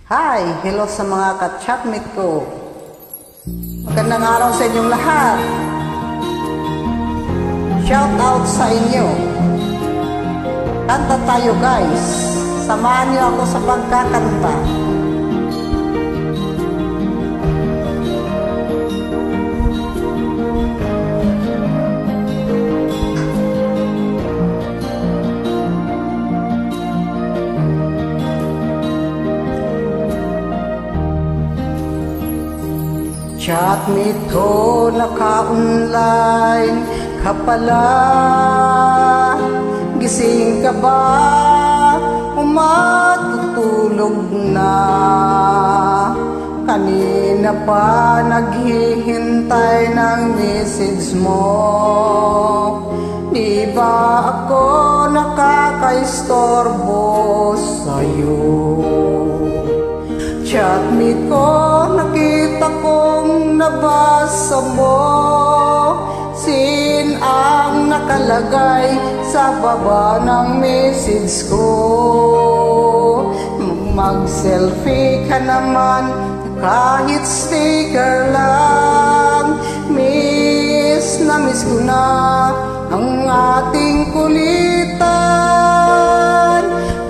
Hi! Hello sa mga ka-chatmate ko. Magandang araw sa inyong lahat. Shout out sa inyo. Kanta tayo guys. Samahan niyo ako sa pagkakanta. Chatmate ko, naka-online ka pala. Gising ka ba? Matutulog na. Kanina pa naghihintay ng message mo. Di ba ako nakakaistorbo sa'yo? Chatmate ko, nakita kong nabasa mo. Sin ang nakalagay sa baba ng message ko. Mag-selfie ka naman, kahit sticker lang. Miss na miss ko na ang ating kulitan.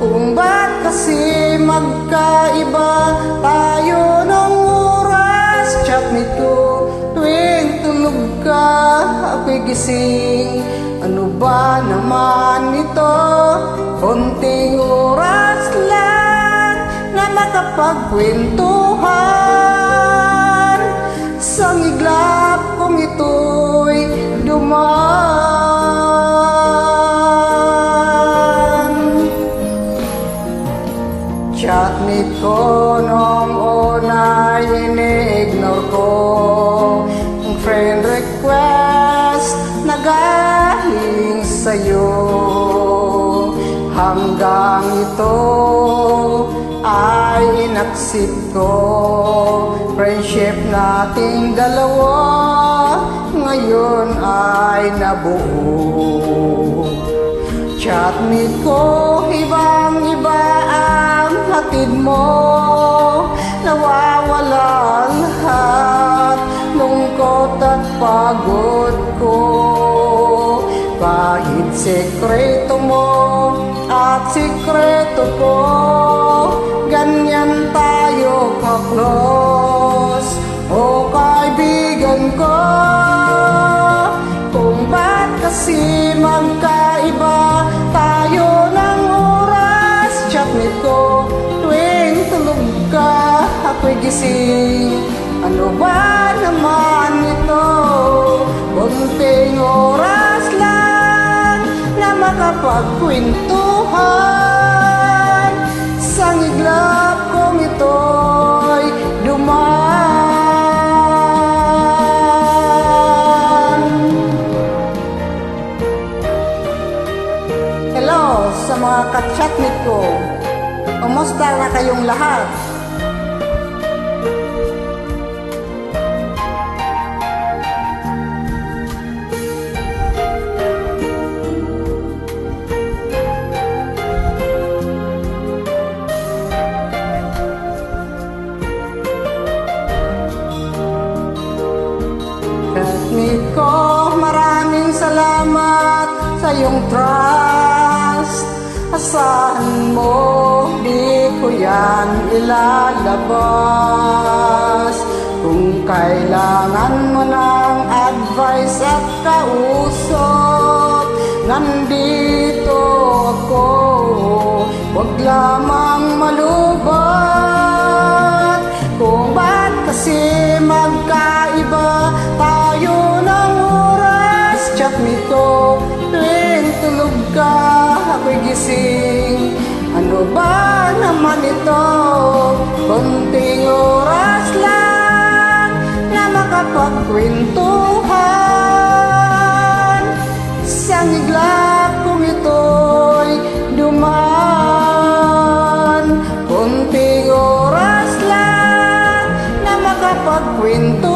Kung ba't kasi magkaiba tayo ng oras? Chatmate ko, tuwing tulog ka, ako'y gising. Ano ba naman ito? Konting oras lang na makapagkwentuhan. Sa iglap kong ito'y dumaan. Chatmate ko, noong una ini-ignore ko ang friend request na galing sa'yo. Hanggang ito ay inaccept ko. Friendship nating dalawa ngayon ay nabuo. Chatmate ko, ibang-iba ang hatid mo. Nawawala lahat lungkot at pagod ko. Kahit sekreto mo at sekreto ko, ganyan tayo ka-close, o kaibigan ko. Kung ba't kasi magkaiba tayo ng oras? Chatmate ko, tuwing tulog ka, ako'y gising. Ano ba naman ito? Konting oras lang na makapagkwentuhan. Sa iglap kong ito'y dumaan. Hello sa mga ka-chatmate ko. Kumusta na kayong lahat? Chatmate ko, maraming salamat sa iyong trust. Asahan mo, di ko yan ilalabas. Kung kailangan mo ng advice at kausap, nandito ako. Huwag lamang malubat. Kung ba't kasi magkaiba tayo ng oras? Chatmate ko, tuwing tulog ka, ako'y gising. Ano ba naman ito? Konting oras lang na makapagkwentuhan. Sa iglap kong ito'y dumaan. Konting oras lang na makapagkwentuhan.